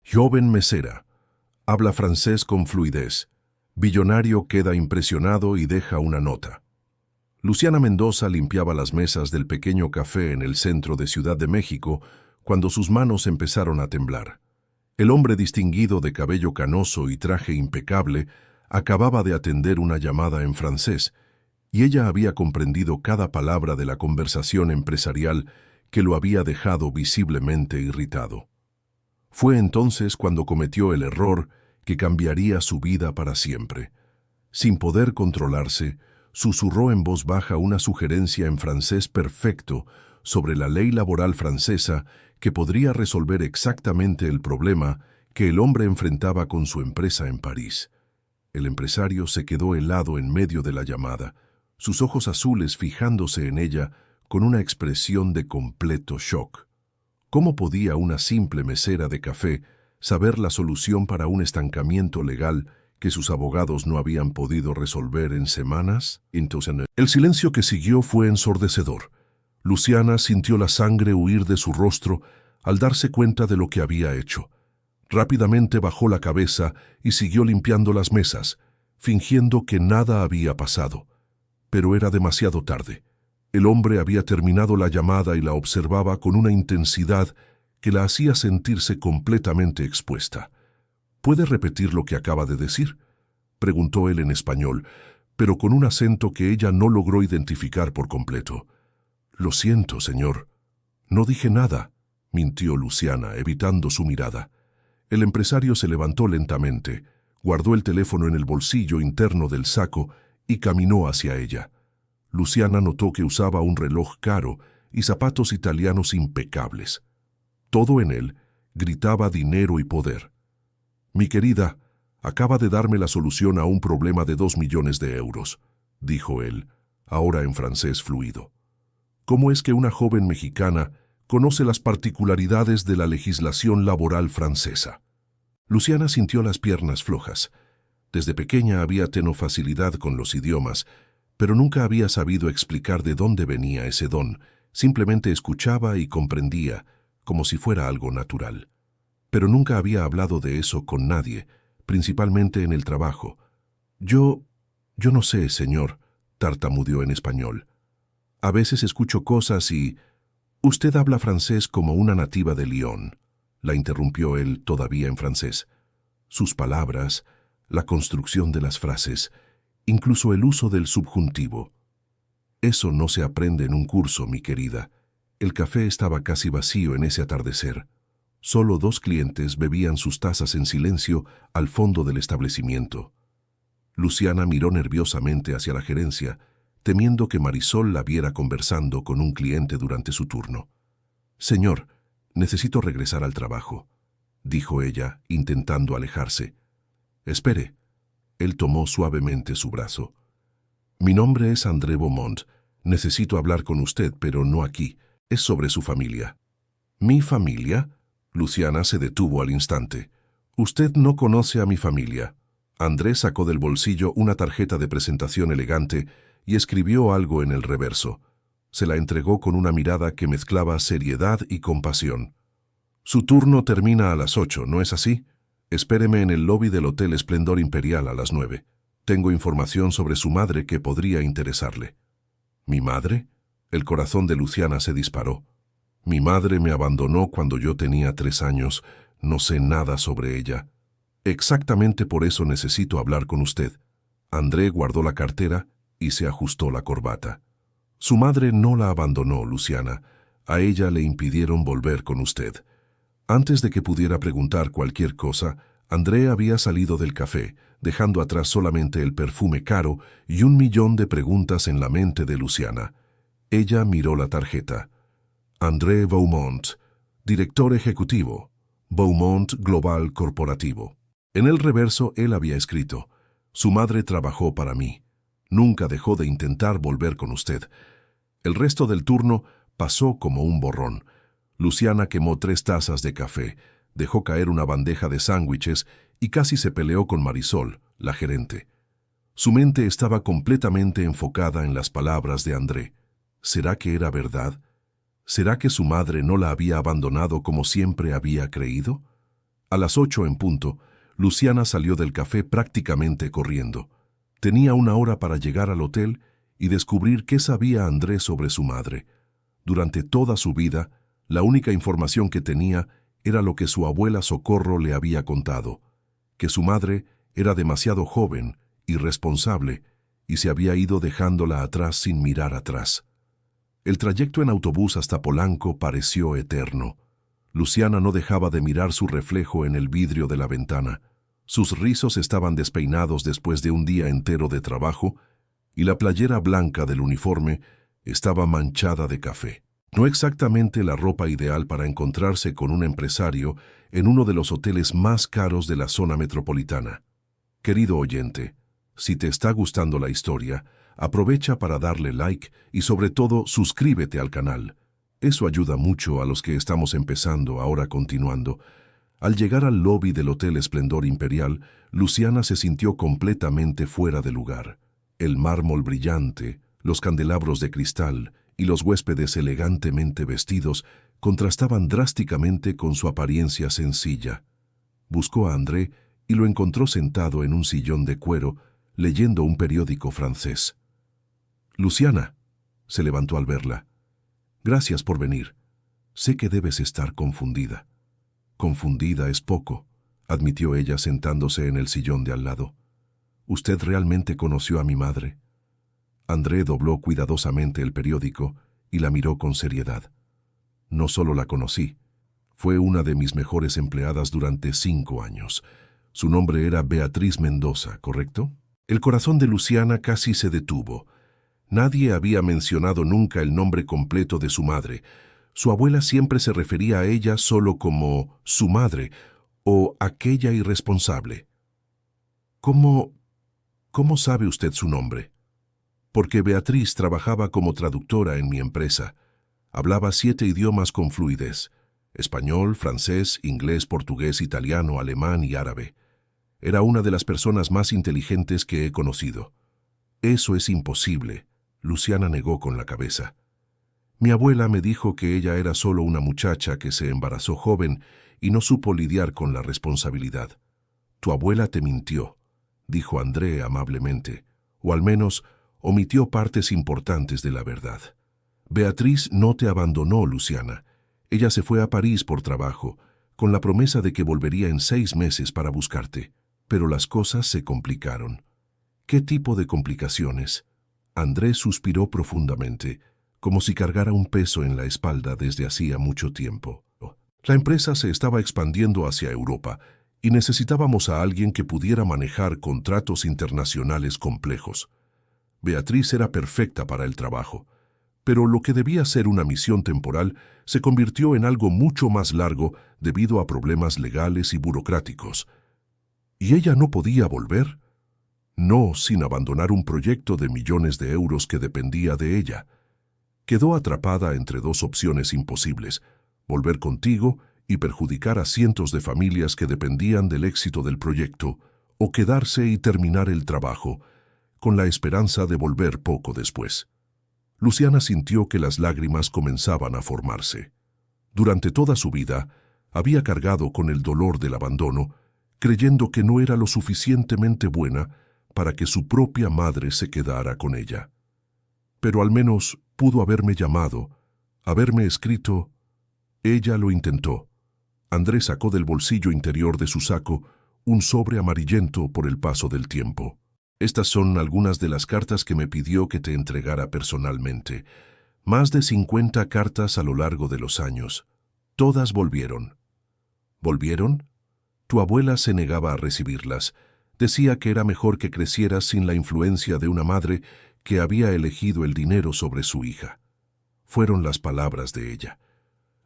Joven mesera. Habla francés con fluidez. Billonario queda impresionado y deja una nota. Luciana Mendoza limpiaba las mesas del pequeño café en el centro de Ciudad de México cuando sus manos empezaron a temblar. El hombre distinguido de cabello canoso y traje impecable acababa de atender una llamada en francés, y ella había comprendido cada palabra de la conversación empresarial que lo había dejado visiblemente irritado. Fue entonces cuando cometió el error que cambiaría su vida para siempre. Sin poder controlarse, susurró en voz baja una sugerencia en francés perfecto sobre la ley laboral francesa que podría resolver exactamente el problema que el hombre enfrentaba con su empresa en París. El empresario se quedó helado en medio de la llamada, sus ojos azules fijándose en ella con una expresión de completo shock. ¿Cómo podía una simple mesera de café saber la solución para un estancamiento legal que sus abogados no habían podido resolver en semanas? El silencio que siguió fue ensordecedor. Luciana sintió la sangre huir de su rostro al darse cuenta de lo que había hecho. Rápidamente bajó la cabeza y siguió limpiando las mesas, fingiendo que nada había pasado. Pero era demasiado tarde. El hombre había terminado la llamada y la observaba con una intensidad que la hacía sentirse completamente expuesta. ¿Puede repetir lo que acaba de decir?, preguntó él en español, pero con un acento que ella no logró identificar por completo. Lo siento, señor. No dije nada, mintió Luciana, evitando su mirada. El empresario se levantó lentamente, guardó el teléfono en el bolsillo interno del saco y caminó hacia ella. Luciana notó que usaba un reloj caro y zapatos italianos impecables. Todo en él gritaba dinero y poder. «Mi querida, acaba de darme la solución a un problema de 2 millones de euros», dijo él, ahora en francés fluido. «¿Cómo es que una joven mexicana conoce las particularidades de la legislación laboral francesa?» Luciana sintió las piernas flojas. Desde pequeña había tenido facilidad con los idiomas, pero nunca había sabido explicar de dónde venía ese don. Simplemente escuchaba y comprendía, como si fuera algo natural. Pero nunca había hablado de eso con nadie, principalmente en el trabajo. Yo no sé, señor», tartamudeó en español. «A veces escucho cosas y...» «Usted habla francés como una nativa de Lyon», la interrumpió él todavía en francés. Sus palabras, la construcción de las frases, incluso el uso del subjuntivo. «Eso no se aprende en un curso, mi querida». El café estaba casi vacío en ese atardecer. Solo 2 clientes bebían sus tazas en silencio al fondo del establecimiento. Luciana miró nerviosamente hacia la gerencia, temiendo que Marisol la viera conversando con un cliente durante su turno. «Señor, necesito regresar al trabajo», dijo ella, intentando alejarse. «Espere». Él tomó suavemente su brazo. «Mi nombre es André Beaumont. Necesito hablar con usted, pero no aquí. Es sobre su familia». «¿Mi familia?». Luciana se detuvo al instante. «Usted no conoce a mi familia». André sacó del bolsillo una tarjeta de presentación elegante y escribió algo en el reverso. Se la entregó con una mirada que mezclaba seriedad y compasión. «Su turno termina a las 8, ¿no es así? Espéreme en el lobby del Hotel Esplendor Imperial a las 9. Tengo información sobre su madre que podría interesarle». «¿Mi madre?». El corazón de Luciana se disparó. «Mi madre me abandonó cuando yo tenía 3 años. No sé nada sobre ella. Exactamente por eso necesito hablar con usted». André guardó la cartera y se ajustó la corbata. «Su madre no la abandonó, Luciana. A ella le impidieron volver con usted». Antes de que pudiera preguntar cualquier cosa, André había salido del café, dejando atrás solamente el perfume caro y 1 millón de preguntas en la mente de Luciana. Ella miró la tarjeta. «André Beaumont, director ejecutivo, Beaumont Global Corporativo». En el reverso él había escrito: «Su madre trabajó para mí. Nunca dejó de intentar volver con usted». El resto del turno pasó como un borrón. Luciana quemó 3 tazas de café, dejó caer una bandeja de sándwiches y casi se peleó con Marisol, la gerente. Su mente estaba completamente enfocada en las palabras de André. ¿Será que era verdad? ¿Será que su madre no la había abandonado como siempre había creído? A las 8 en punto, Luciana salió del café prácticamente corriendo. Tenía una hora para llegar al hotel y descubrir qué sabía Andrés sobre su madre. Durante toda su vida, la única información que tenía era lo que su abuela Socorro le había contado, que su madre era demasiado joven, irresponsable, y se había ido dejándola atrás sin mirar atrás. El trayecto en autobús hasta Polanco pareció eterno. Luciana no dejaba de mirar su reflejo en el vidrio de la ventana. Sus rizos estaban despeinados después de un día entero de trabajo y la playera blanca del uniforme estaba manchada de café. No exactamente la ropa ideal para encontrarse con un empresario en uno de los hoteles más caros de la zona metropolitana. Querido oyente, si te está gustando la historia, aprovecha para darle like y sobre todo suscríbete al canal. Eso ayuda mucho a los que estamos empezando ahora continuando. Al llegar al lobby del Hotel Esplendor Imperial, Luciana se sintió completamente fuera de lugar. El mármol brillante, los candelabros de cristal y los huéspedes elegantemente vestidos contrastaban drásticamente con su apariencia sencilla. Buscó a André y lo encontró sentado en un sillón de cuero, leyendo un periódico francés. «Luciana», se levantó al verla. «Gracias por venir. Sé que debes estar confundida». «Confundida es poco», admitió ella sentándose en el sillón de al lado. «¿Usted realmente conoció a mi madre?» André dobló cuidadosamente el periódico y la miró con seriedad. «No solo la conocí. Fue una de mis mejores empleadas durante 5 años. Su nombre era Beatriz Mendoza, ¿correcto?» El corazón de Luciana casi se detuvo. Nadie había mencionado nunca el nombre completo de su madre. Su abuela siempre se refería a ella solo como su madre o aquella irresponsable. ¿Cómo sabe usted su nombre? Porque Beatriz trabajaba como traductora en mi empresa. Hablaba 7 idiomas con fluidez: español, francés, inglés, portugués, italiano, alemán y árabe. Era una de las personas más inteligentes que he conocido. Eso es imposible, Luciana negó con la cabeza. Mi abuela me dijo que ella era solo una muchacha que se embarazó joven y no supo lidiar con la responsabilidad. Tu abuela te mintió, dijo André amablemente, o al menos omitió partes importantes de la verdad. Beatriz no te abandonó, Luciana. Ella se fue a París por trabajo, con la promesa de que volvería en 6 meses para buscarte. Pero las cosas se complicaron. ¿Qué tipo de complicaciones? Andrés suspiró profundamente, como si cargara un peso en la espalda desde hacía mucho tiempo. La empresa se estaba expandiendo hacia Europa y necesitábamos a alguien que pudiera manejar contratos internacionales complejos. Beatriz era perfecta para el trabajo, pero lo que debía ser una misión temporal se convirtió en algo mucho más largo debido a problemas legales y burocráticos. ¿Y ella no podía volver? No, sin abandonar un proyecto de millones de euros que dependía de ella. Quedó atrapada entre 2 opciones imposibles: volver contigo y perjudicar a cientos de familias que dependían del éxito del proyecto, o quedarse y terminar el trabajo, con la esperanza de volver poco después. Luciana sintió que las lágrimas comenzaban a formarse. Durante toda su vida, había cargado con el dolor del abandono, creyendo que no era lo suficientemente buena para que su propia madre se quedara con ella. Pero al menos pudo haberme llamado, haberme escrito. Ella lo intentó. Andrés sacó del bolsillo interior de su saco un sobre amarillento por el paso del tiempo. Estas son algunas de las cartas que me pidió que te entregara personalmente. Más de 50 cartas a lo largo de los años. Todas volvieron. ¿Volvieron? Tu abuela se negaba a recibirlas. Decía que era mejor que crecieras sin la influencia de una madre que había elegido el dinero sobre su hija. Fueron las palabras de ella.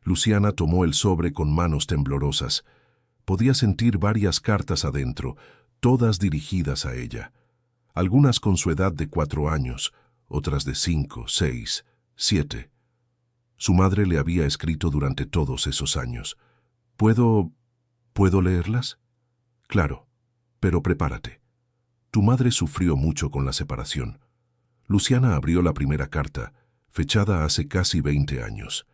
Luciana tomó el sobre con manos temblorosas. Podía sentir varias cartas adentro, todas dirigidas a ella. Algunas con su edad de 4 años, otras de 5, 6, 7. Su madre le había escrito durante todos esos años. ¿Puedo leerlas? Claro, pero prepárate. Tu madre sufrió mucho con la separación. Luciana abrió la primera carta, fechada hace casi 20 años.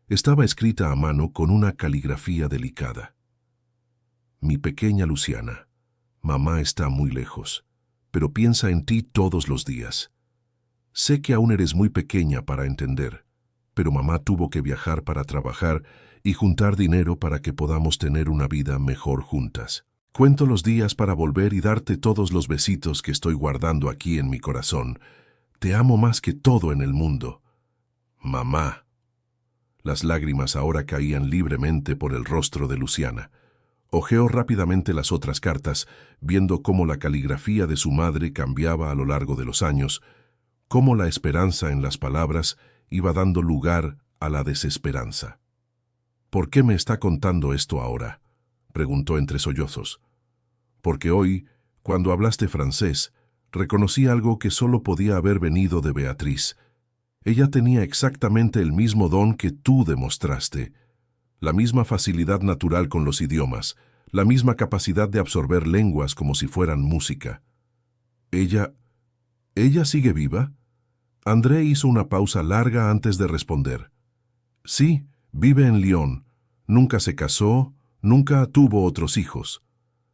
Estaba escrita a mano con una caligrafía delicada. Mi pequeña Luciana, mamá está muy lejos, pero piensa en ti todos los días. Sé que aún eres muy pequeña para entender, pero mamá tuvo que viajar para trabajar y juntar dinero para que podamos tener una vida mejor juntas. Cuento los días para volver y darte todos los besitos que estoy guardando aquí en mi corazón. Te amo más que todo en el mundo. Mamá. Las lágrimas ahora caían libremente por el rostro de Luciana. Hojeó rápidamente las otras cartas, viendo cómo la caligrafía de su madre cambiaba a lo largo de los años, cómo la esperanza en las palabras iba dando lugar a la desesperanza. ¿Por qué me está contando esto ahora?, preguntó entre sollozos. Porque hoy, cuando hablaste francés, reconocí algo que solo podía haber venido de Beatriz. Ella tenía exactamente el mismo don que tú demostraste, la misma facilidad natural con los idiomas, la misma capacidad de absorber lenguas como si fueran música. ¿Ella sigue viva? André hizo una pausa larga antes de responder. Sí, vive en Lyon. Nunca se casó, nunca tuvo otros hijos.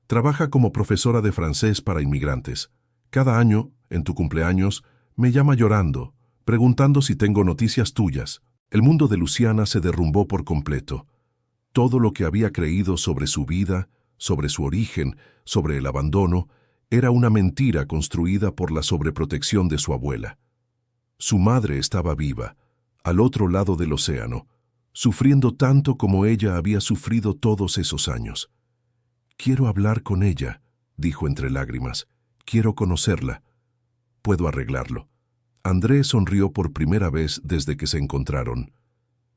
Trabaja como profesora de francés para inmigrantes. Cada año, en tu cumpleaños, me llama llorando, preguntando si tengo noticias tuyas. El mundo de Luciana se derrumbó por completo. Todo lo que había creído sobre su vida, sobre su origen, sobre el abandono, era una mentira construida por la sobreprotección de su abuela. Su madre estaba viva, al otro lado del océano, sufriendo tanto como ella había sufrido todos esos años. «Quiero hablar con ella», dijo entre lágrimas. «Quiero conocerla. Puedo arreglarlo». André sonrió por primera vez desde que se encontraron.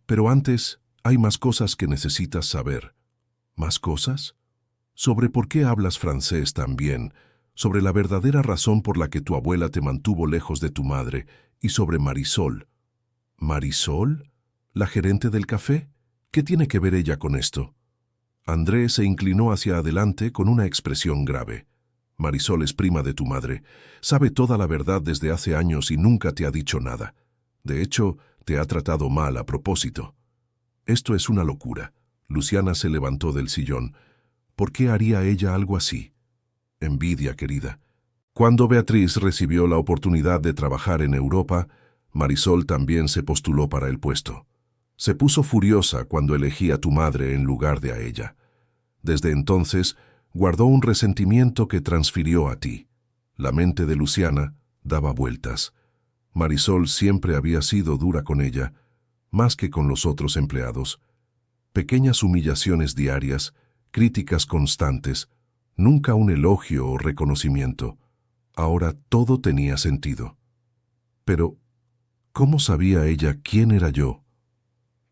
«Pero antes, hay más cosas que necesitas saber». ¿Más cosas? Sobre por qué hablas francés tan bien, sobre la verdadera razón por la que tu abuela te mantuvo lejos de tu madre, y sobre Marisol. ¿Marisol? ¿La gerente del café? ¿Qué tiene que ver ella con esto? André se inclinó hacia adelante con una expresión grave. Marisol es prima de tu madre. Sabe toda la verdad desde hace años y nunca te ha dicho nada. De hecho, te ha tratado mal a propósito. Esto es una locura. Luciana se levantó del sillón. ¿Por qué haría ella algo así? Envidia, querida. Cuando Beatriz recibió la oportunidad de trabajar en Europa, Marisol también se postuló para el puesto. Se puso furiosa cuando elegí a tu madre en lugar de a ella. Desde entonces, guardó un resentimiento que transfirió a ti. La mente de Luciana daba vueltas. Marisol siempre había sido dura con ella, más que con los otros empleados. Pequeñas humillaciones diarias, críticas constantes, nunca un elogio o reconocimiento. Ahora todo tenía sentido. Pero, ¿cómo sabía ella quién era yo?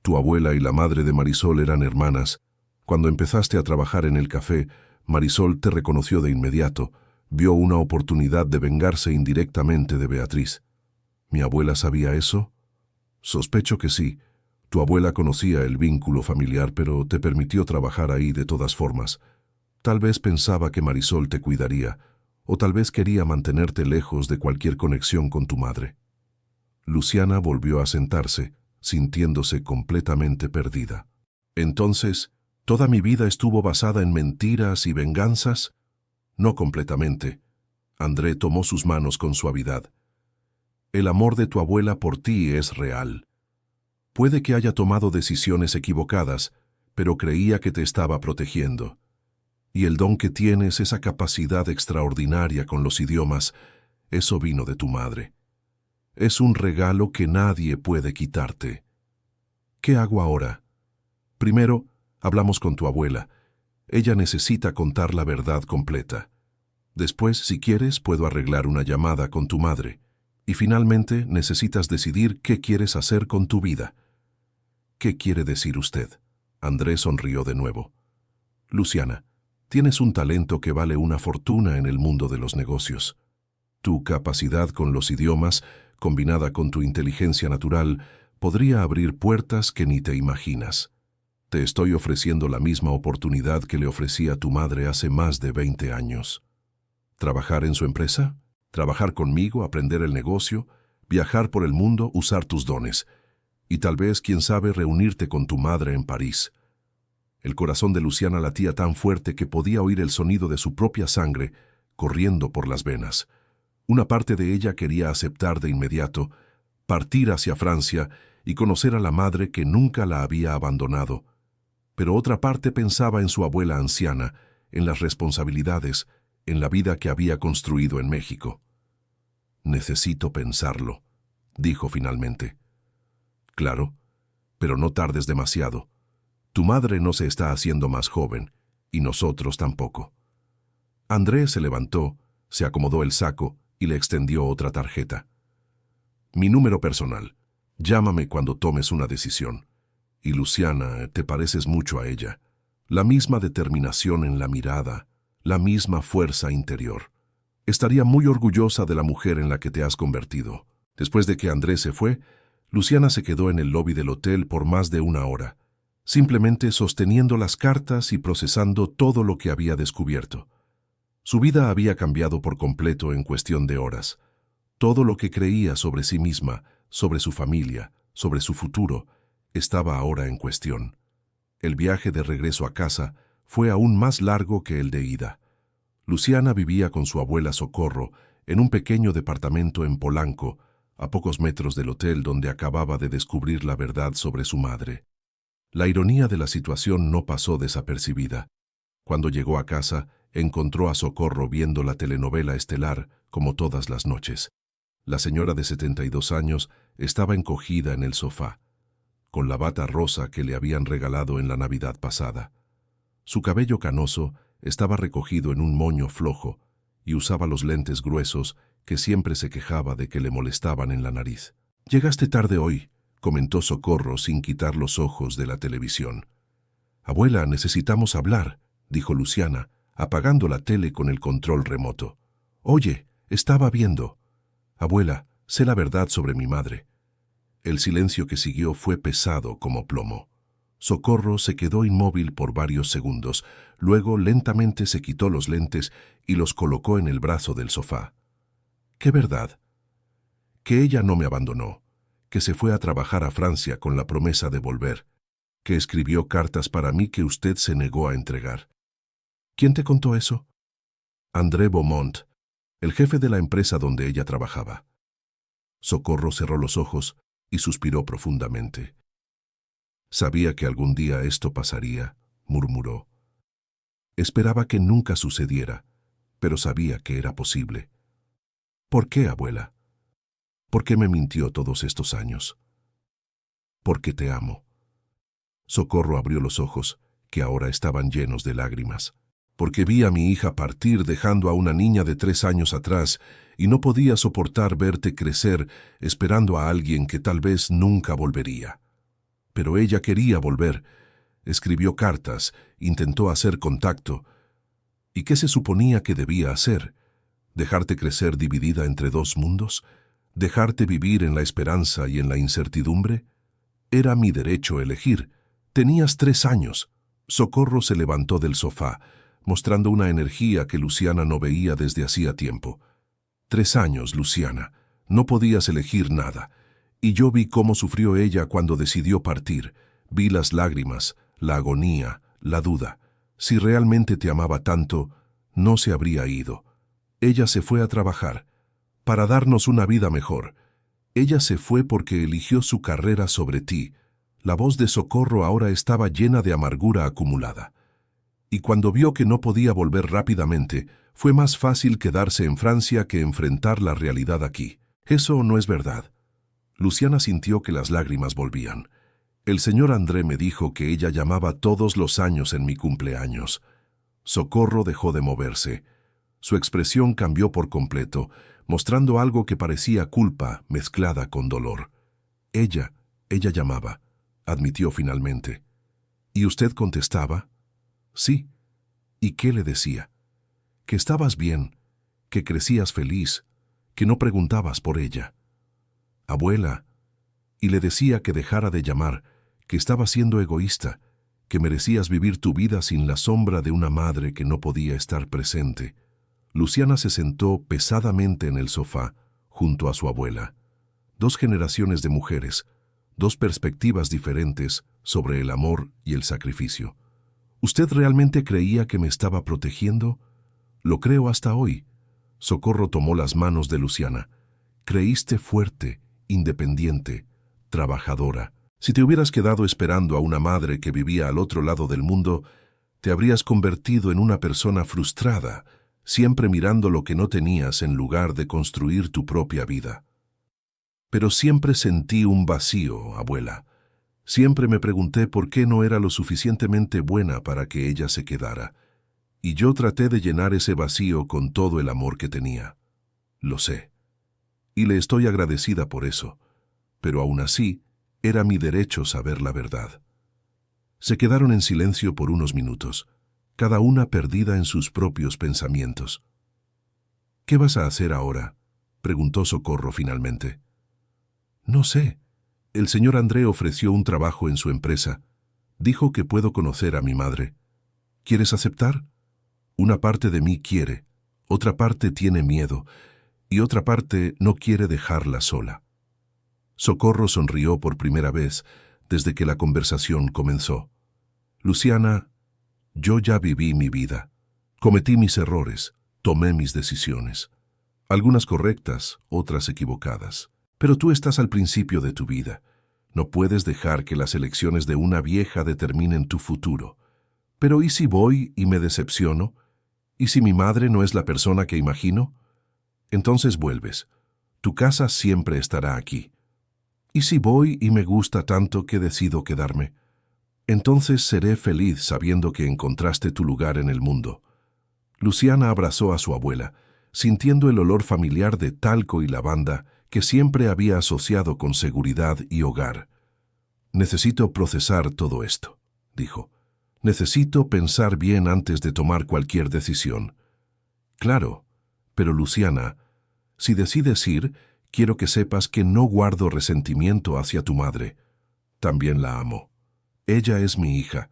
Tu abuela y la madre de Marisol eran hermanas. Cuando empezaste a trabajar en el café, Marisol te reconoció de inmediato, vio una oportunidad de vengarse indirectamente de Beatriz. ¿Mi abuela sabía eso? Sospecho que sí. Tu abuela conocía el vínculo familiar, pero te permitió trabajar ahí de todas formas. Tal vez pensaba que Marisol te cuidaría, o tal vez quería mantenerte lejos de cualquier conexión con tu madre. Luciana volvió a sentarse, sintiéndose completamente perdida. Entonces, ¿toda mi vida estuvo basada en mentiras y venganzas? No completamente. André tomó sus manos con suavidad. El amor de tu abuela por ti es real. Puede que haya tomado decisiones equivocadas, pero creía que te estaba protegiendo. Y el don que tienes, esa capacidad extraordinaria con los idiomas, eso vino de tu madre. Es un regalo que nadie puede quitarte. ¿Qué hago ahora? Primero, hablamos con tu abuela. Ella necesita contar la verdad completa. Después, si quieres, puedo arreglar una llamada con tu madre. Y finalmente, necesitas decidir qué quieres hacer con tu vida. ¿Qué quiere decir usted? André sonrió de nuevo. Luciana, tienes un talento que vale una fortuna en el mundo de los negocios. Tu capacidad con los idiomas, combinada con tu inteligencia natural, podría abrir puertas que ni te imaginas. Te estoy ofreciendo la misma oportunidad que le ofrecí a tu madre hace más de 20 años. ¿Trabajar en su empresa? ¿Trabajar conmigo, aprender el negocio? ¿Viajar por el mundo, usar tus dones? Y tal vez, quién sabe, reunirte con tu madre en París. El corazón de Luciana latía tan fuerte que podía oír el sonido de su propia sangre corriendo por las venas. Una parte de ella quería aceptar de inmediato, partir hacia Francia y conocer a la madre que nunca la había abandonado. Pero otra parte pensaba en su abuela anciana, en las responsabilidades, en la vida que había construido en México. «Necesito pensarlo», dijo finalmente. «Claro, pero no tardes demasiado. Tu madre no se está haciendo más joven, y nosotros tampoco». André se levantó, se acomodó el saco y le extendió otra tarjeta. «Mi número personal. Llámame cuando tomes una decisión. Y Luciana, te pareces mucho a ella. La misma determinación en la mirada, la misma fuerza interior. Estaría muy orgullosa de la mujer en la que te has convertido». Después de que André se fue, Luciana se quedó en el lobby del hotel por más de una hora, simplemente sosteniendo las cartas y procesando todo lo que había descubierto. Su vida había cambiado por completo en cuestión de horas. Todo lo que creía sobre sí misma, sobre su familia, sobre su futuro, estaba ahora en cuestión. El viaje de regreso a casa fue aún más largo que el de ida. Luciana vivía con su abuela Socorro en un pequeño departamento en Polanco, a pocos metros del hotel donde acababa de descubrir la verdad sobre su madre. La ironía de la situación no pasó desapercibida. Cuando llegó a casa, encontró a Socorro viendo la telenovela estelar como todas las noches. La señora de 72 años estaba encogida en el sofá, con la bata rosa que le habían regalado en la Navidad pasada. Su cabello canoso estaba recogido en un moño flojo y usaba los lentes gruesos que siempre se quejaba de que le molestaban en la nariz. «Llegaste tarde hoy», comentó Socorro sin quitar los ojos de la televisión. «Abuela, necesitamos hablar», dijo Luciana, apagando la tele con el control remoto. «Oye, estaba viendo. Abuela, sé la verdad sobre mi madre». El silencio que siguió fue pesado como plomo. Socorro se quedó inmóvil por varios segundos, luego lentamente se quitó los lentes y los colocó en el brazo del sofá. «¿Qué verdad?» «Que ella no me abandonó, que se fue a trabajar a Francia con la promesa de volver, que escribió cartas para mí que usted se negó a entregar». «¿Quién te contó eso?» «André Beaumont, el jefe de la empresa donde ella trabajaba». Socorro cerró los ojos y suspiró profundamente. «Sabía que algún día esto pasaría», murmuró. «Esperaba que nunca sucediera, pero sabía que era posible». «¿Por qué, abuela?» «¿Por qué me mintió todos estos años?» «Porque te amo». Socorro abrió los ojos, que ahora estaban llenos de lágrimas. «Porque vi a mi hija partir dejando a una niña de 3 años atrás y no podía soportar verte crecer esperando a alguien que tal vez nunca volvería. Pero ella quería volver. Escribió cartas, intentó hacer contacto. ¿Y qué se suponía que debía hacer? ¿Dejarte crecer dividida entre 2 mundos? ¿Dejarte vivir en la esperanza y en la incertidumbre? Era mi derecho elegir. Tenías 3 años. Socorro se levantó del sofá, mostrando una energía que Luciana no veía desde hacía tiempo. 3 años, Luciana. No podías elegir nada. Y yo vi cómo sufrió ella cuando decidió partir. Vi las lágrimas, la agonía, la duda. Si realmente te amaba tanto, no se habría ido. Ella se fue a trabajar, para darnos una vida mejor. Ella se fue porque eligió su carrera sobre ti. La voz de Socorro ahora estaba llena de amargura acumulada. Y cuando vio que no podía volver rápidamente, fue más fácil quedarse en Francia que enfrentar la realidad aquí. Eso no es verdad. Luciana sintió que las lágrimas volvían. El señor André me dijo que ella llamaba todos los años en mi cumpleaños. Socorro dejó de moverse. Su expresión cambió por completo, mostrando algo que parecía culpa mezclada con dolor. Ella llamaba, admitió finalmente. ¿Y usted contestaba? Sí. ¿Y qué le decía? Que estabas bien, que crecías feliz, que no preguntabas por ella. Abuela. Y le decía que dejara de llamar, que estaba siendo egoísta, que merecías vivir tu vida sin la sombra de una madre que no podía estar presente. Luciana se sentó pesadamente en el sofá, junto a su abuela. 2 generaciones de mujeres, 2 perspectivas diferentes sobre el amor y el sacrificio. ¿Usted realmente creía que me estaba protegiendo? Lo creo hasta hoy. Socorro tomó las manos de Luciana. Creíste fuerte, independiente, trabajadora. Si te hubieras quedado esperando a una madre que vivía al otro lado del mundo, te habrías convertido en una persona frustrada, siempre mirando lo que no tenías en lugar de construir tu propia vida. Pero siempre sentí un vacío, abuela. Siempre me pregunté por qué no era lo suficientemente buena para que ella se quedara. Y yo traté de llenar ese vacío con todo el amor que tenía. Lo sé. Y le estoy agradecida por eso. Pero aún así, era mi derecho saber la verdad. Se quedaron en silencio por unos minutos, cada una perdida en sus propios pensamientos. «¿Qué vas a hacer ahora?», preguntó Socorro finalmente. «No sé. El señor André ofreció un trabajo en su empresa. Dijo que puedo conocer a mi madre. ¿Quieres aceptar? Una parte de mí quiere, otra parte tiene miedo, y otra parte no quiere dejarla sola». Socorro sonrió por primera vez desde que la conversación comenzó. «Luciana, yo ya viví mi vida. Cometí mis errores, tomé mis decisiones. Algunas correctas, otras equivocadas. Pero tú estás al principio de tu vida. No puedes dejar que las elecciones de una vieja determinen tu futuro. Pero ¿y si voy y me decepciono? ¿Y si mi madre no es la persona que imagino? Entonces vuelves. Tu casa siempre estará aquí. ¿Y si voy y me gusta tanto que decido quedarme? Entonces seré feliz sabiendo que encontraste tu lugar en el mundo». Luciana abrazó a su abuela, sintiendo el olor familiar de talco y lavanda que siempre había asociado con seguridad y hogar. «Necesito procesar todo esto», dijo. «Necesito pensar bien antes de tomar cualquier decisión». «Claro, pero Luciana, si decides ir, quiero que sepas que no guardo resentimiento hacia tu madre. También la amo. Ella es mi hija.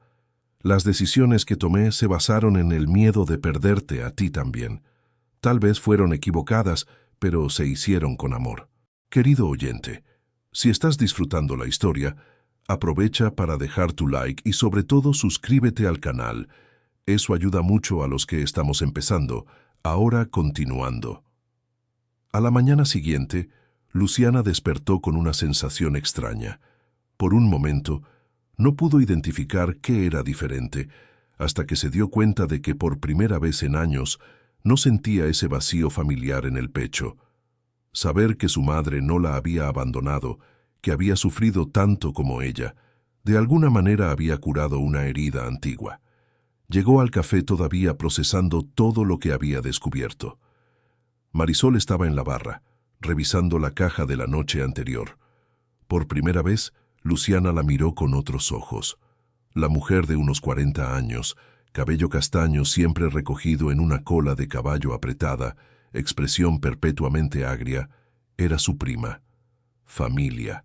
Las decisiones que tomé se basaron en el miedo de perderte a ti también. Tal vez fueron equivocadas, pero se hicieron con amor. Querido oyente, si estás disfrutando la historia, aprovecha para dejar tu like y sobre todo suscríbete al canal. Eso ayuda mucho a los que estamos empezando. Ahora continuando. A la mañana siguiente, Luciana despertó con una sensación extraña. Por un momento, no pudo identificar qué era diferente, hasta que se dio cuenta de que por primera vez en años no sentía ese vacío familiar en el pecho. Saber que su madre no la había abandonado, que había sufrido tanto como ella, de alguna manera había curado una herida antigua. Llegó al café todavía procesando todo lo que había descubierto. Marisol estaba en la barra, revisando la caja de la noche anterior. Por primera vez, Luciana la miró con otros ojos. La mujer de unos 40 años, cabello castaño siempre recogido en una cola de caballo apretada, expresión perpetuamente agria, era su prima. Familia.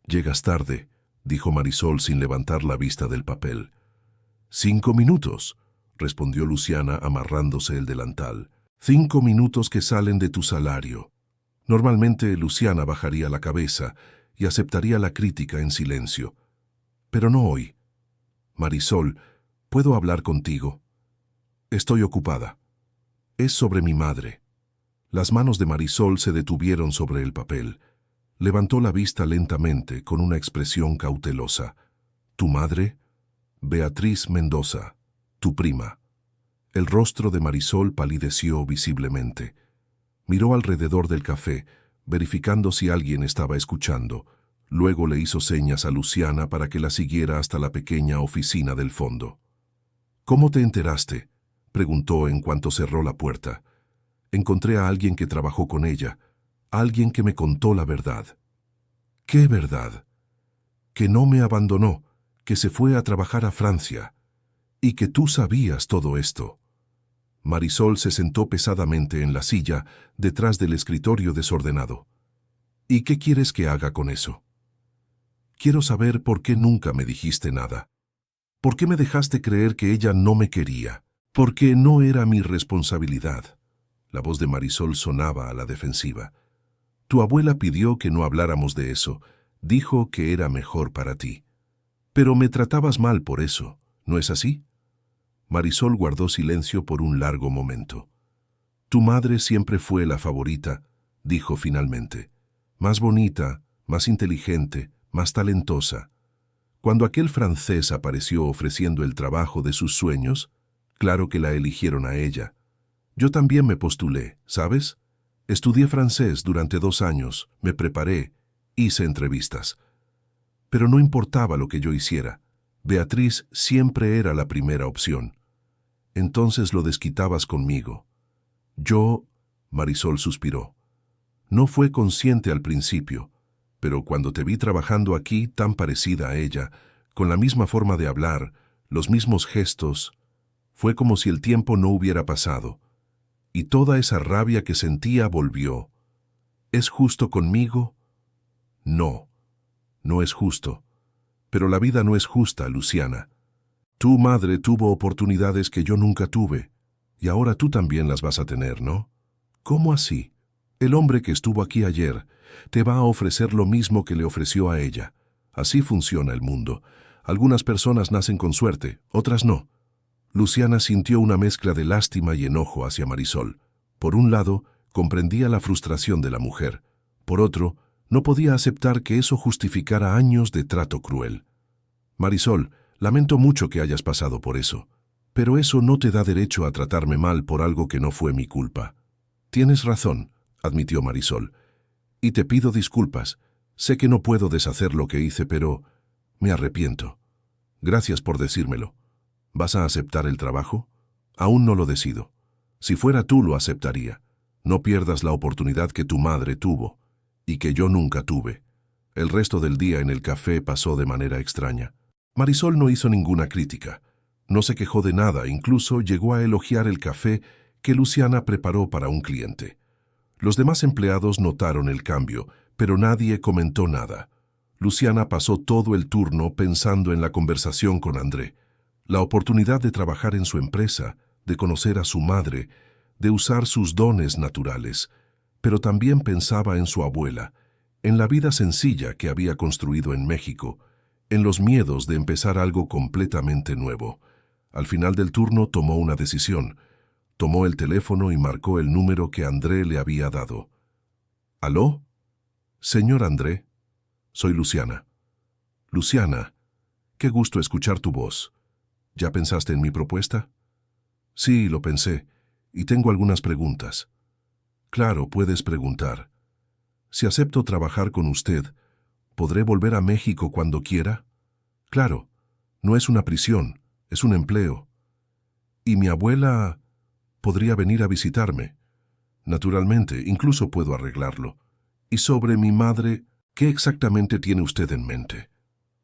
«Llegas tarde», dijo Marisol sin levantar la vista del papel. «5 minutos», respondió Luciana amarrándose el delantal. «5 minutos que salen de tu salario». Normalmente Luciana bajaría la cabeza y aceptaría la crítica en silencio. Pero no hoy. «Marisol, ¿puedo hablar contigo?» «Estoy ocupada. Es sobre mi madre». Las manos de Marisol se detuvieron sobre el papel. Levantó la vista lentamente con una expresión cautelosa. «¿Tu madre?» «Beatriz Mendoza, tu prima». El rostro de Marisol palideció visiblemente. Miró alrededor del café, verificando si alguien estaba escuchando. Luego le hizo señas a Luciana para que la siguiera hasta la pequeña oficina del fondo. «¿Cómo te enteraste?», preguntó en cuanto cerró la puerta. «Encontré a alguien que trabajó con ella, alguien que me contó la verdad». «¿Qué verdad?» «Que no me abandonó, que se fue a trabajar a Francia, y que tú sabías todo esto». Marisol se sentó pesadamente en la silla, detrás del escritorio desordenado. «¿Y qué quieres que haga con eso?» «Quiero saber por qué nunca me dijiste nada. ¿Por qué me dejaste creer que ella no me quería? ¿Por qué no era mi responsabilidad?» La voz de Marisol sonaba a la defensiva. «Tu abuela pidió que no habláramos de eso. Dijo que era mejor para ti. Pero me tratabas mal por eso, ¿no es así? Marisol guardó silencio por un largo momento. Tu madre siempre fue la favorita, dijo finalmente. Más bonita, más inteligente, más talentosa. Cuando aquel francés apareció ofreciendo el trabajo de sus sueños, claro que la eligieron a ella. Yo también me postulé, ¿sabes? Estudié francés durante 2 años, me preparé, hice entrevistas. Pero no importaba lo que yo hiciera. Beatriz siempre era la primera opción. Entonces lo desquitabas conmigo. Marisol suspiró. No fue consciente al principio, pero cuando te vi trabajando aquí tan parecida a ella, con la misma forma de hablar, los mismos gestos, fue como si el tiempo no hubiera pasado. Y toda esa rabia que sentía volvió. ¿Es justo conmigo? No, no es justo. Pero la vida no es justa, Luciana. Tu madre tuvo oportunidades que yo nunca tuve, y ahora tú también las vas a tener, ¿no? ¿Cómo así? El hombre que estuvo aquí ayer te va a ofrecer lo mismo que le ofreció a ella. Así funciona el mundo. Algunas personas nacen con suerte, otras no. Luciana sintió una mezcla de lástima y enojo hacia Marisol. Por un lado, comprendía la frustración de la mujer. Por otro, no podía aceptar que eso justificara años de trato cruel. Marisol, lamento mucho que hayas pasado por eso, pero eso no te da derecho a tratarme mal por algo que no fue mi culpa. Tienes razón, admitió Marisol, y te pido disculpas. Sé que no puedo deshacer lo que hice, pero me arrepiento. Gracias por decírmelo. ¿Vas a aceptar el trabajo? Aún no lo decido. Si fuera tú, lo aceptaría. No pierdas la oportunidad que tu madre tuvo, y que yo nunca tuve. El resto del día en el café pasó de manera extraña. Marisol no hizo ninguna crítica. No se quejó de nada, incluso llegó a elogiar el café que Luciana preparó para un cliente. Los demás empleados notaron el cambio, pero nadie comentó nada. Luciana pasó todo el turno pensando en la conversación con André. La oportunidad de trabajar en su empresa, de conocer a su madre, de usar sus dones naturales, pero también pensaba en su abuela, en la vida sencilla que había construido en México, en los miedos de empezar algo completamente nuevo. Al final del turno tomó una decisión. Tomó el teléfono y marcó el número que André le había dado. ¿Aló? Señor André, soy Luciana. Luciana, qué gusto escuchar tu voz. ¿Ya pensaste en mi propuesta? Sí, lo pensé, y tengo algunas preguntas. Claro, puedes preguntar. Si acepto trabajar con usted, ¿podré volver a México cuando quiera? Claro, no es una prisión, es un empleo. ¿Y mi abuela podría venir a visitarme? Naturalmente, incluso puedo arreglarlo. Y sobre mi madre, ¿qué exactamente tiene usted en mente?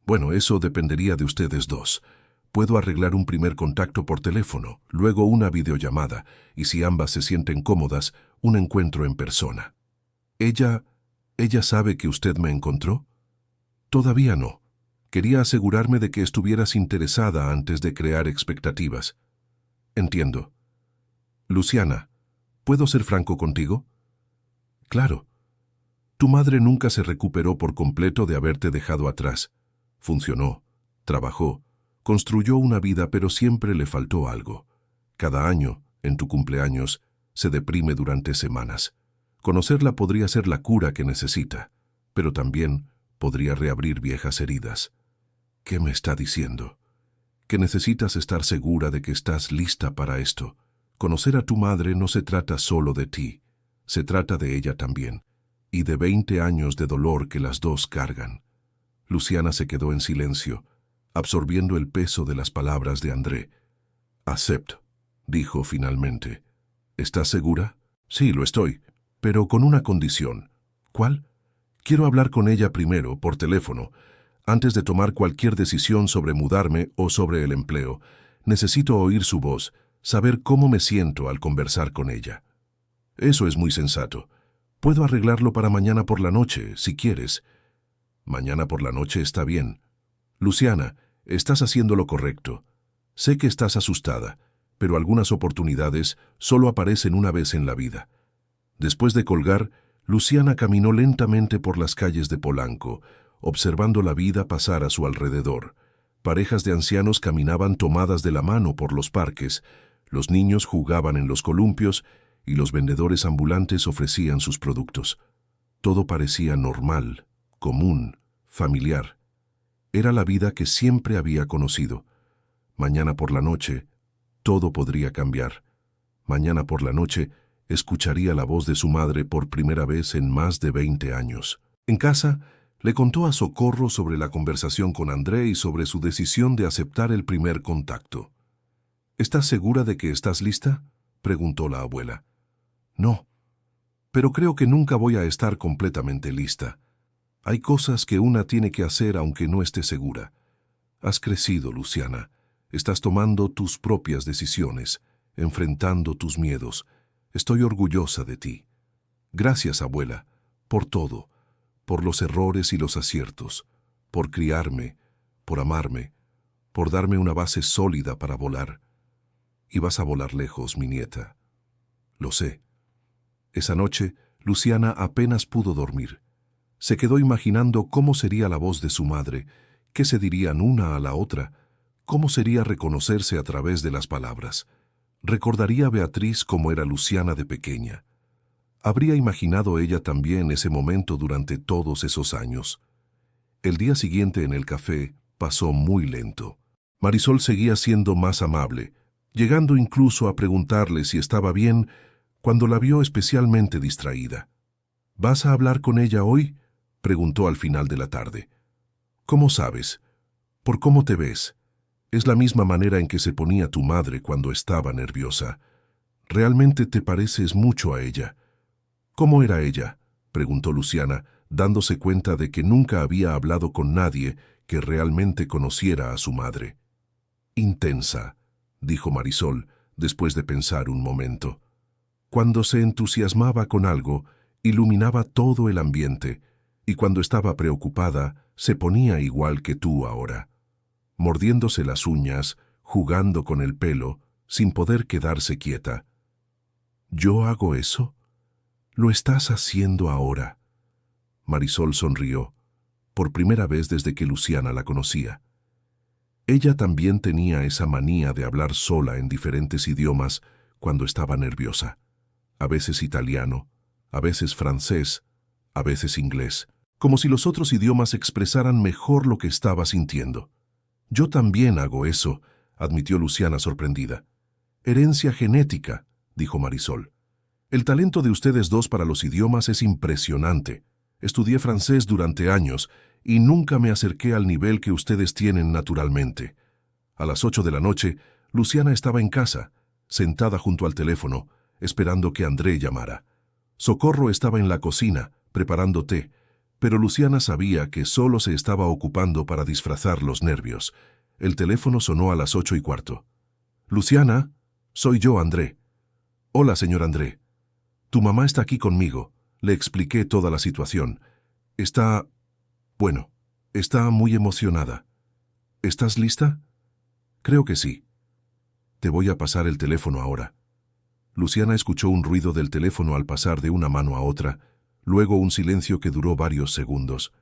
Bueno, eso dependería de ustedes dos. Puedo arreglar un primer contacto por teléfono, luego una videollamada, y si ambas se sienten cómodas, un encuentro en persona. ¿Ella sabe que usted me encontró? Todavía no. Quería asegurarme de que estuvieras interesada antes de crear expectativas. Entiendo. Luciana, ¿puedo ser franco contigo? Claro. Tu madre nunca se recuperó por completo de haberte dejado atrás. Funcionó, trabajó, construyó una vida, pero siempre le faltó algo. Cada año, en tu cumpleaños, se deprime durante semanas. Conocerla podría ser la cura que necesita, pero también podría reabrir viejas heridas. ¿Qué me está diciendo? Que necesitas estar segura de que estás lista para esto. Conocer a tu madre no se trata solo de ti, se trata de ella también, y de 20 años de dolor que las dos cargan. Luciana se quedó en silencio, absorbiendo el peso de las palabras de André. Acepto, dijo finalmente. ¿Estás segura? Sí, lo estoy, pero con una condición. ¿Cuál? Quiero hablar con ella primero, por teléfono. Antes de tomar cualquier decisión sobre mudarme o sobre el empleo, necesito oír su voz, saber cómo me siento al conversar con ella. Eso es muy sensato. Puedo arreglarlo para mañana por la noche, si quieres. Mañana por la noche está bien. Luciana, estás haciendo lo correcto. Sé que estás asustada, pero algunas oportunidades solo aparecen una vez en la vida. Después de colgar, Luciana caminó lentamente por las calles de Polanco, observando la vida pasar a su alrededor. Parejas de ancianos caminaban tomadas de la mano por los parques, los niños jugaban en los columpios y los vendedores ambulantes ofrecían sus productos. Todo parecía normal, común, familiar. Era la vida que siempre había conocido. Mañana por la noche, todo podría cambiar. Mañana por la noche, escucharía la voz de su madre por primera vez en más de 20 años. En casa, le contó a Socorro sobre la conversación con André y sobre su decisión de aceptar el primer contacto. ¿Estás segura de que estás lista?, preguntó la abuela. No, pero creo que nunca voy a estar completamente lista. Hay cosas que una tiene que hacer aunque no esté segura. Has crecido, Luciana. Estás tomando tus propias decisiones, enfrentando tus miedos. Estoy orgullosa de ti. Gracias, abuela, por todo, por los errores y los aciertos, por criarme, por amarme, por darme una base sólida para volar. Y vas a volar lejos, mi nieta. Lo sé. Esa noche, Luciana apenas pudo dormir. Se quedó imaginando cómo sería la voz de su madre, qué se dirían una a la otra, cómo sería reconocerse a través de las palabras. Recordaría a Beatriz cómo era Luciana de pequeña. Habría imaginado ella también ese momento durante todos esos años. El día siguiente en el café pasó muy lento. Marisol seguía siendo más amable, llegando incluso a preguntarle si estaba bien cuando la vio especialmente distraída. ¿Vas a hablar con ella hoy?, preguntó al final de la tarde. ¿Cómo sabes? ¿Por cómo te ves? Es la misma manera en que se ponía tu madre cuando estaba nerviosa. Realmente te pareces mucho a ella. ¿Cómo era ella?, preguntó Luciana, dándose cuenta de que nunca había hablado con nadie que realmente conociera a su madre. Intensa, dijo Marisol, después de pensar un momento. Cuando se entusiasmaba con algo, iluminaba todo el ambiente, y cuando estaba preocupada, se ponía igual que tú ahora, mordiéndose las uñas, jugando con el pelo, sin poder quedarse quieta. ¿Yo hago eso? Lo estás haciendo ahora. Marisol sonrió, por primera vez desde que Luciana la conocía. Ella también tenía esa manía de hablar sola en diferentes idiomas cuando estaba nerviosa. A veces italiano, a veces francés, a veces inglés, como si los otros idiomas expresaran mejor lo que estaba sintiendo. Yo también hago eso, admitió Luciana sorprendida. Herencia genética, dijo Marisol. El talento de ustedes dos para los idiomas es impresionante. Estudié francés durante años y nunca me acerqué al nivel que ustedes tienen naturalmente. A las 8 de la noche, Luciana estaba en casa, sentada junto al teléfono, esperando que André llamara. Socorro estaba en la cocina, preparando té, pero Luciana sabía que solo se estaba ocupando para disfrazar los nervios. El teléfono sonó a las 8:15. «Luciana, soy yo, André». «Hola, señor André. Tu mamá está aquí conmigo». Le expliqué toda la situación. Está muy emocionada. ¿Estás lista? Creo que sí. Te voy a pasar el teléfono ahora. Luciana escuchó un ruido del teléfono al pasar de una mano a otra, luego un silencio que duró varios segundos.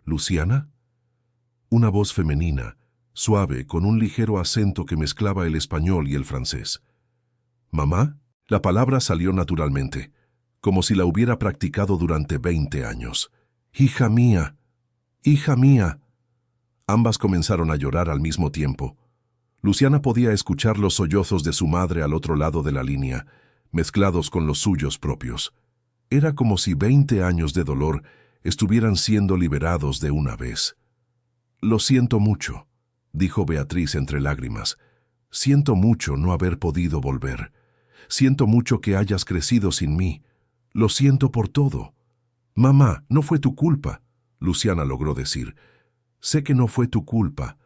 ¿Luciana? Una voz femenina, suave, con un ligero acento que mezclaba el español y el francés. ¿Mamá? La palabra salió naturalmente, como si la hubiera practicado durante 20 años. «Hija mía, hija mía». Ambas comenzaron a llorar al mismo tiempo. Luciana podía escuchar los sollozos de su madre al otro lado de la línea, mezclados con los suyos propios. Era como si 20 años de dolor estuvieran siendo liberados de una vez. «Lo siento mucho», dijo Beatriz entre lágrimas. «Siento mucho no haber podido volver. Siento mucho que hayas crecido sin mí. Lo siento por todo». «Mamá, no fue tu culpa», Luciana logró decir. «Sé que no fue tu culpa.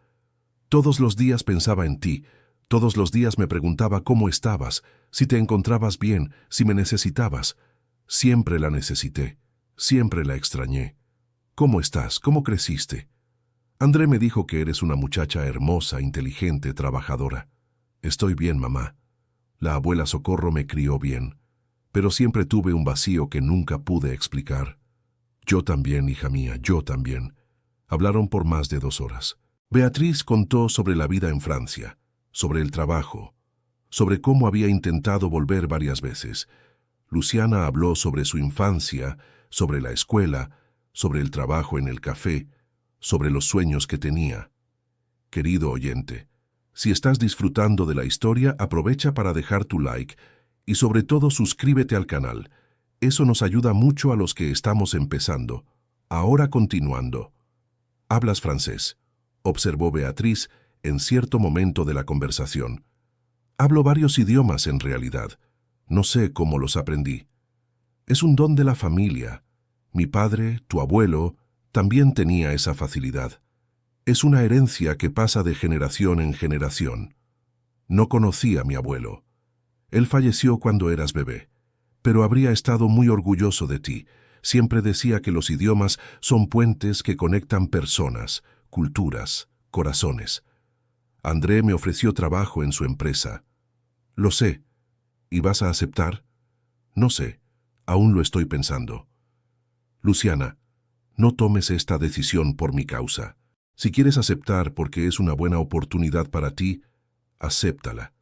Todos los días pensaba en ti, todos los días me preguntaba cómo estabas, si te encontrabas bien, si me necesitabas. Siempre la necesité, siempre la extrañé. ¿Cómo estás? ¿Cómo creciste?» «André me dijo que eres una muchacha hermosa, inteligente, trabajadora». «Estoy bien, mamá. La abuela Socorro me crió bien, pero siempre tuve un vacío que nunca pude explicar». «Yo también, hija mía, yo también». Hablaron por más de 2 horas. Beatriz contó sobre la vida en Francia, sobre el trabajo, sobre cómo había intentado volver varias veces. Luciana habló sobre su infancia, sobre la escuela, sobre el trabajo en el café, sobre los sueños que tenía. Querido oyente, si estás disfrutando de la historia, aprovecha para dejar tu like y sobre todo suscríbete al canal. Eso nos ayuda mucho a los que estamos empezando. Ahora continuando. ¿Hablas francés?, observó Beatriz en cierto momento de la conversación. Hablo varios idiomas en realidad. No sé cómo los aprendí. Es un don de la familia. Mi padre, tu abuelo, también tenía esa facilidad. Es una herencia que pasa de generación en generación. No conocí a mi abuelo. Él falleció cuando eras bebé, pero habría estado muy orgulloso de ti. Siempre decía que los idiomas son puentes que conectan personas, culturas, corazones. André me ofreció trabajo en su empresa. Lo sé. ¿Y vas a aceptar? No sé. Aún lo estoy pensando. Luciana, no tomes esta decisión por mi causa. Si quieres aceptar porque es una buena oportunidad para ti, acéptala.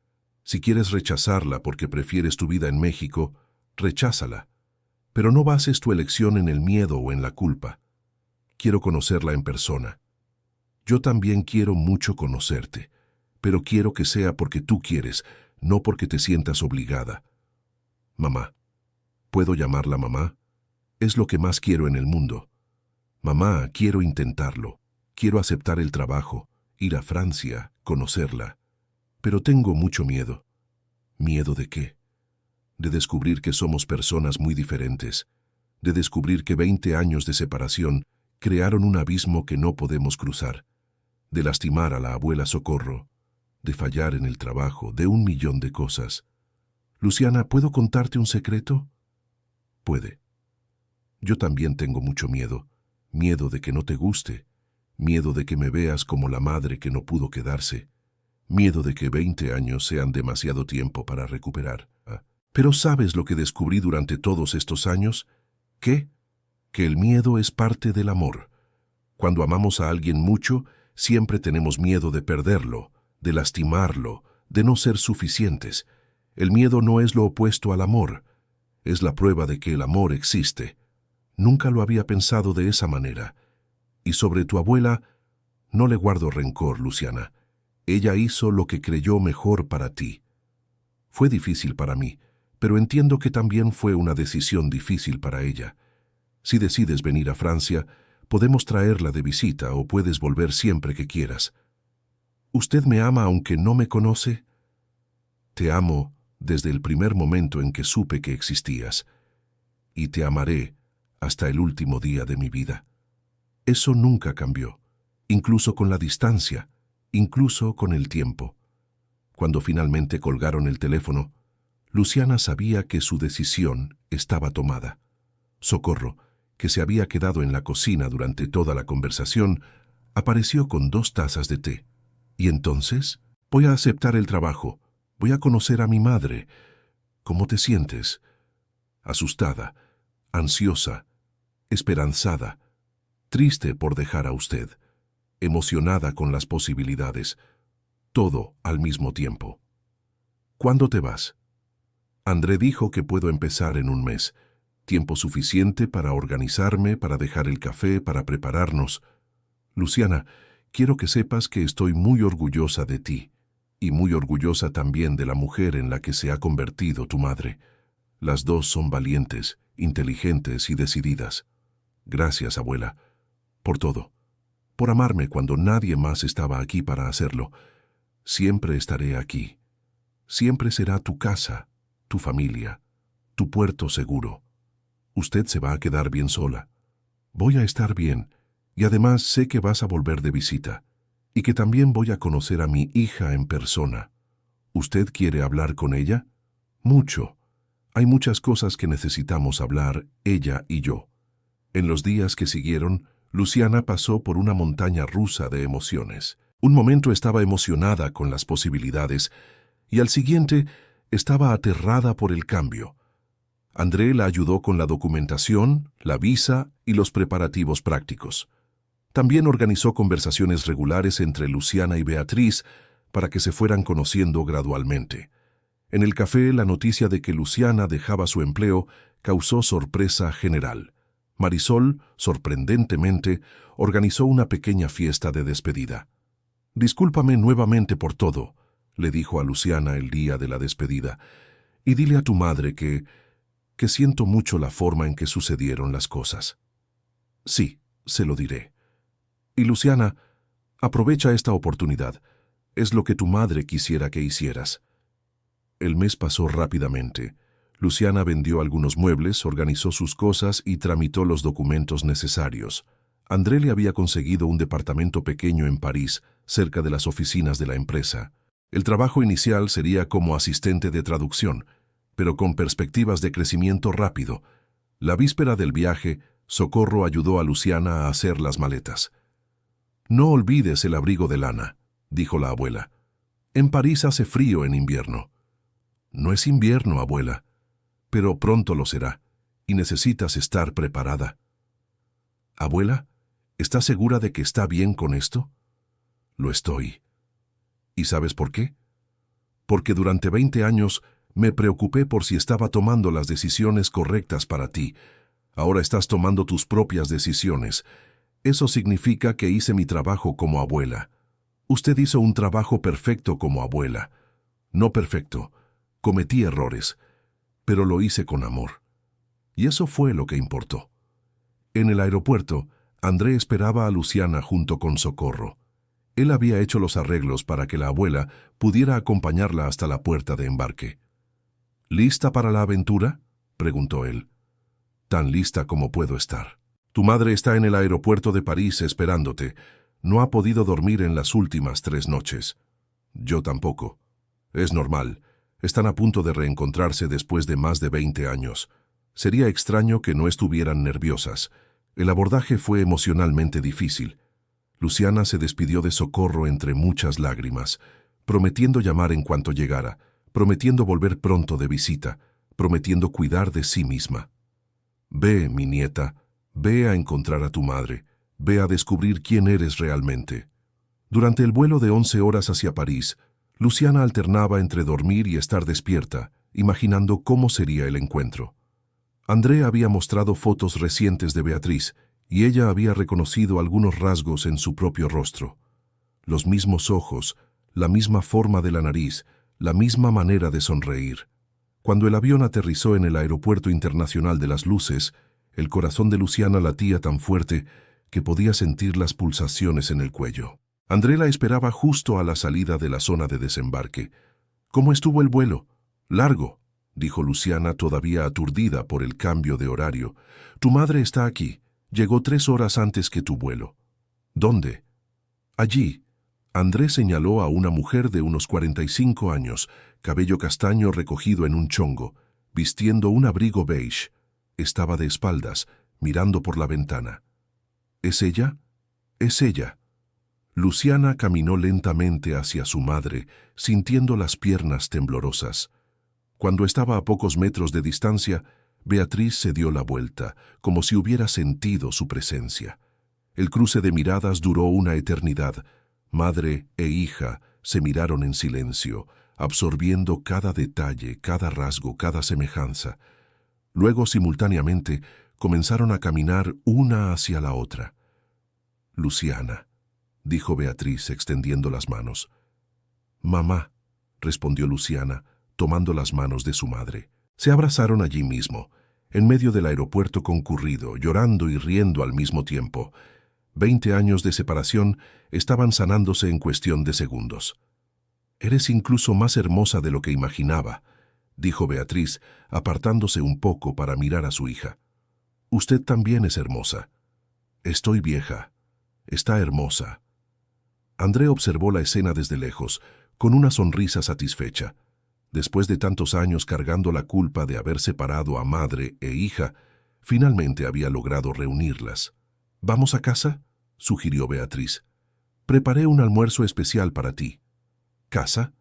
Si quieres rechazarla porque prefieres tu vida en México, recházala. Pero no bases tu elección en el miedo o en la culpa. Quiero conocerla en persona. Yo también quiero mucho conocerte, pero quiero que sea porque tú quieres, no porque te sientas obligada. Mamá. ¿Puedo llamarla mamá? Es lo que más quiero en el mundo. Mamá, quiero intentarlo. Quiero aceptar el trabajo, ir a Francia, conocerla. Pero tengo mucho miedo. ¿Miedo de qué? De descubrir que somos personas muy diferentes. De descubrir que 20 años de separación crearon un abismo que no podemos cruzar. De lastimar a la abuela Socorro. De fallar en el trabajo, de 1.000.000 de cosas. Luciana, ¿puedo contarte un secreto? Puede. Yo también tengo mucho miedo. Miedo de que no te guste. Miedo de que me veas como la madre que no pudo quedarse. Miedo de que 20 años sean demasiado tiempo para recuperar. Pero ¿sabes lo que descubrí durante todos estos años? ¿Qué? Que el miedo es parte del amor. Cuando amamos a alguien mucho, siempre tenemos miedo de perderlo, de lastimarlo, de no ser suficientes. El miedo no es lo opuesto al amor. Es la prueba de que el amor existe. Nunca lo había pensado de esa manera. Y sobre tu abuela, no le guardo rencor, Luciana. Ella hizo lo que creyó mejor para ti. Fue difícil para mí, pero entiendo que también fue una decisión difícil para ella. Si decides venir a Francia, podemos traerla de visita o puedes volver siempre que quieras. ¿Usted me ama aunque no me conoce? Te amo desde el primer momento en que supe que existías, y te amaré hasta el último día de mi vida. Eso nunca cambió, incluso con la distancia, incluso con el tiempo. Cuando finalmente colgaron el teléfono, Luciana sabía que su decisión estaba tomada. Socorro, que se había quedado en la cocina durante toda la conversación, apareció con 2 tazas de té. ¿Y entonces? Voy a aceptar el trabajo. Voy a conocer a mi madre. ¿Cómo te sientes? Asustada, ansiosa, esperanzada, triste por dejar a usted, emocionada con las posibilidades, todo al mismo tiempo. ¿Cuándo te vas? André dijo que puedo empezar en 1 mes, tiempo suficiente para organizarme, para dejar el café, para prepararnos. Luciana, quiero que sepas que estoy muy orgullosa de ti, y muy orgullosa también de la mujer en la que se ha convertido tu madre. Las dos son valientes, inteligentes y decididas. Gracias, abuela, por todo, por amarme cuando nadie más estaba aquí para hacerlo. Siempre estaré aquí. Siempre será tu casa, tu familia, tu puerto seguro. Usted se va a quedar bien sola. Voy a estar bien, y además sé que vas a volver de visita, y que también voy a conocer a mi hija en persona. ¿Usted quiere hablar con ella? Mucho. Hay muchas cosas que necesitamos hablar, ella y yo. En los días que siguieron, Luciana pasó por una montaña rusa de emociones. Un momento estaba emocionada con las posibilidades, y al siguiente estaba aterrada por el cambio. André la ayudó con la documentación, la visa y los preparativos prácticos. También organizó conversaciones regulares entre Luciana y Beatriz para que se fueran conociendo gradualmente. En el café, la noticia de que Luciana dejaba su empleo causó sorpresa general. Marisol, sorprendentemente, organizó una pequeña fiesta de despedida. «Discúlpame nuevamente por todo», le dijo a Luciana el día de la despedida, «y dile a tu madre que siento mucho la forma en que sucedieron las cosas». «Sí, se lo diré». «Y Luciana, aprovecha esta oportunidad. Es lo que tu madre quisiera que hicieras». El mes pasó rápidamente. Luciana vendió algunos muebles, organizó sus cosas y tramitó los documentos necesarios. André le había conseguido un departamento pequeño en París, cerca de las oficinas de la empresa. El trabajo inicial sería como asistente de traducción, pero con perspectivas de crecimiento rápido. La víspera del viaje, Socorro ayudó a Luciana a hacer las maletas. «No olvides el abrigo de lana», dijo la abuela. «En París hace frío en invierno». «No es invierno, abuela, pero pronto lo será, y necesitas estar preparada». «Abuela, ¿estás segura de que está bien con esto?» «Lo estoy». ¿Y sabes por qué? Porque durante 20 años me preocupé por si estaba tomando las decisiones correctas para ti. Ahora estás tomando tus propias decisiones. Eso significa que hice mi trabajo como abuela. Usted hizo un trabajo perfecto como abuela. No perfecto. Cometí errores, pero lo hice con amor. Y eso fue lo que importó. En el aeropuerto, André esperaba a Luciana junto con Socorro. Él había hecho los arreglos para que la abuela pudiera acompañarla hasta la puerta de embarque. «¿Lista para la aventura?», preguntó él. «Tan lista como puedo estar. Tu madre está en el aeropuerto de París esperándote. No ha podido dormir en las últimas 3 noches. Yo tampoco. Es normal. Están a punto de reencontrarse después de más de 20 años. Sería extraño que no estuvieran nerviosas. El abordaje fue emocionalmente difícil». Luciana se despidió de Socorro entre muchas lágrimas, prometiendo llamar en cuanto llegara, prometiendo volver pronto de visita, prometiendo cuidar de sí misma. «Ve, mi nieta, ve a encontrar a tu madre, ve a descubrir quién eres realmente». Durante el vuelo de 11 horas hacia París, Luciana alternaba entre dormir y estar despierta, imaginando cómo sería el encuentro. André había mostrado fotos recientes de Beatriz, y ella había reconocido algunos rasgos en su propio rostro. Los mismos ojos, la misma forma de la nariz, la misma manera de sonreír. Cuando el avión aterrizó en el Aeropuerto Internacional de las Luces, el corazón de Luciana latía tan fuerte que podía sentir las pulsaciones en el cuello. André la esperaba justo a la salida de la zona de desembarque. «¿Cómo estuvo el vuelo?» «Largo», dijo Luciana, todavía aturdida por el cambio de horario. «Tu madre está aquí. Llegó 3 horas antes que tu vuelo». «¿Dónde?» «Allí». André señaló a una mujer de unos 45 años, cabello castaño recogido en un chongo, vistiendo un abrigo beige. Estaba de espaldas, mirando por la ventana. «¿Es ella?» «Es ella». Luciana caminó lentamente hacia su madre, sintiendo las piernas temblorosas. Cuando estaba a pocos metros de distancia, Beatriz se dio la vuelta, como si hubiera sentido su presencia. El cruce de miradas duró una eternidad. Madre e hija se miraron en silencio, absorbiendo cada detalle, cada rasgo, cada semejanza. Luego, simultáneamente, comenzaron a caminar una hacia la otra. «Luciana», dijo Beatriz, extendiendo las manos. «Mamá», respondió Luciana, tomando las manos de su madre. Se abrazaron allí mismo, en medio del aeropuerto concurrido, llorando y riendo al mismo tiempo. 20 años de separación estaban sanándose en cuestión de segundos. «Eres incluso más hermosa de lo que imaginaba», dijo Beatriz, apartándose un poco para mirar a su hija. «Usted también es hermosa». «Estoy vieja. Está hermosa». André observó la escena desde lejos, con una sonrisa satisfecha. Después de tantos años cargando la culpa de haber separado a madre e hija, finalmente había logrado reunirlas. «¿Vamos a casa?», sugirió Beatriz. «Preparé un almuerzo especial para ti». «¿Casa?»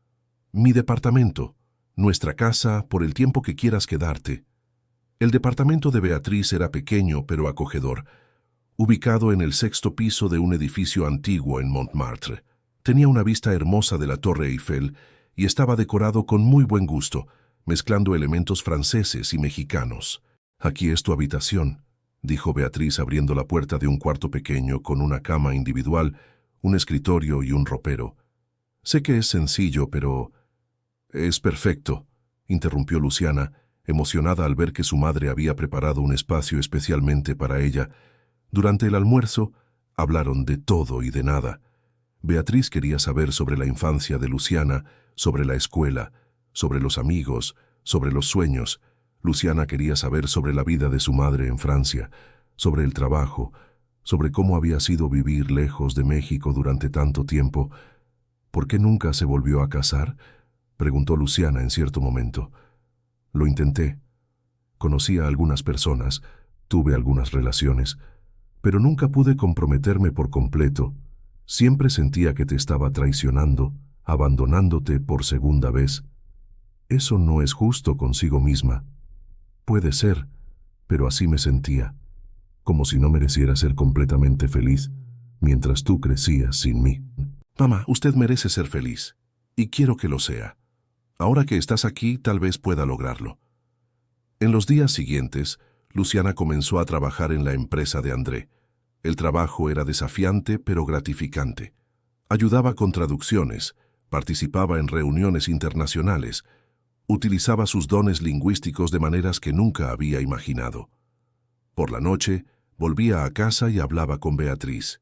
«Mi departamento. Nuestra casa por el tiempo que quieras quedarte». El departamento de Beatriz era pequeño pero acogedor. ubicado en el sexto piso de un edificio antiguo en Montmartre. Tenía una vista hermosa de la Torre Eiffel y estaba decorado con muy buen gusto, mezclando elementos franceses y mexicanos. «Aquí es tu habitación», dijo Beatriz abriendo la puerta de un cuarto pequeño con una cama individual, un escritorio y un ropero. «Sé que es sencillo, pero...» «Es perfecto», interrumpió Luciana, emocionada al ver que su madre había preparado un espacio especialmente para ella. Durante el almuerzo, hablaron de todo y de nada. Beatriz quería saber sobre la infancia de Luciana, sobre la escuela, sobre los amigos, sobre los sueños. Luciana quería saber sobre la vida de su madre en Francia, sobre el trabajo, sobre cómo había sido vivir lejos de México durante tanto tiempo. «¿Por qué nunca se volvió a casar?», preguntó Luciana en cierto momento. «Lo intenté. Conocí a algunas personas, tuve algunas relaciones, pero nunca pude comprometerme por completo. Siempre sentía que te estaba traicionando, abandonándote por segunda vez. Eso no es justo consigo misma. Puede ser, pero así me sentía, como si no mereciera ser completamente feliz, mientras tú crecías sin mí». «Mamá, usted merece ser feliz, y quiero que lo sea. Ahora que estás aquí, tal vez pueda lograrlo». En los días siguientes, Luciana comenzó a trabajar en la empresa de André. El trabajo era desafiante pero gratificante. Ayudaba con traducciones, participaba en reuniones internacionales, utilizaba sus dones lingüísticos de maneras que nunca había imaginado. Por la noche, volvía a casa y hablaba con Beatriz.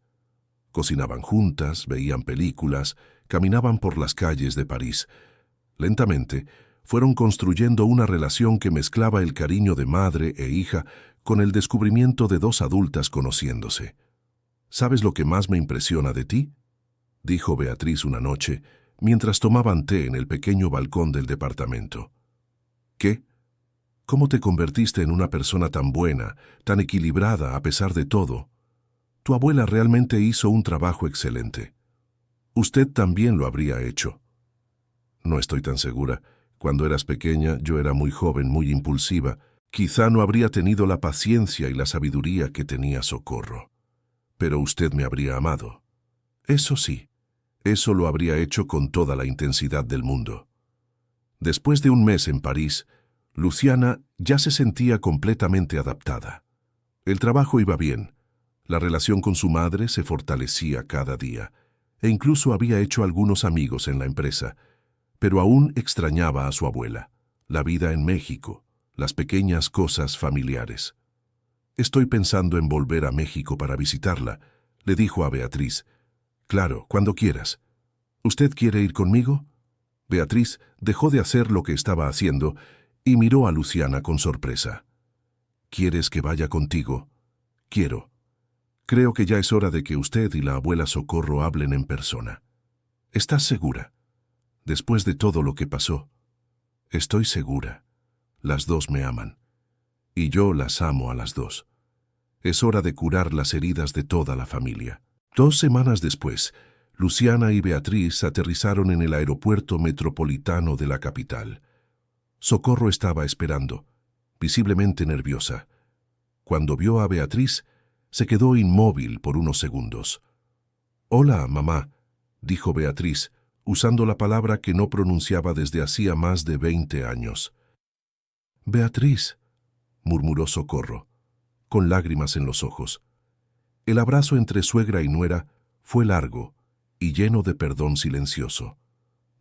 Cocinaban juntas, veían películas, caminaban por las calles de París. Lentamente, fueron construyendo una relación que mezclaba el cariño de madre e hija con el descubrimiento de dos adultas conociéndose. «¿Sabes lo que más me impresiona de ti?», dijo Beatriz una noche, mientras tomaban té en el pequeño balcón del departamento. «¿Qué? ¿Cómo te convertiste en una persona tan buena, tan equilibrada a pesar de todo? Tu abuela realmente hizo un trabajo excelente. Usted también lo habría hecho». «No estoy tan segura. Cuando eras pequeña, yo era muy joven, muy impulsiva. Quizá no habría tenido la paciencia y la sabiduría que tenía Socorro. Pero usted me habría amado. Eso sí, eso lo habría hecho con toda la intensidad del mundo». Después de un mes en París, Luciana ya se sentía completamente adaptada. El trabajo iba bien, la relación con su madre se fortalecía cada día, e incluso había hecho algunos amigos en la empresa, pero aún extrañaba a su abuela, la vida en México, las pequeñas cosas familiares. «Estoy pensando en volver a México para visitarla», le dijo a Beatriz. «Claro, cuando quieras. ¿Usted quiere ir conmigo?». Beatriz dejó de hacer lo que estaba haciendo y miró a Luciana con sorpresa. «¿Quieres que vaya contigo?». «Quiero. Creo que ya es hora de que usted y la abuela Socorro hablen en persona». «¿Estás segura?». «Después de todo lo que pasó». «Estoy segura. Las dos me aman. Y yo las amo a las dos. Es hora de curar las heridas de toda la familia». 2 semanas después, Luciana y Beatriz aterrizaron en el aeropuerto metropolitano de la capital. Socorro estaba esperando, visiblemente nerviosa. Cuando vio a Beatriz, se quedó inmóvil por unos segundos. «Hola, mamá», dijo Beatriz, usando la palabra que no pronunciaba desde hacía más de 20 años. «Beatriz», murmuró Socorro, con lágrimas en los ojos. El abrazo entre suegra y nuera fue largo y lleno de perdón silencioso.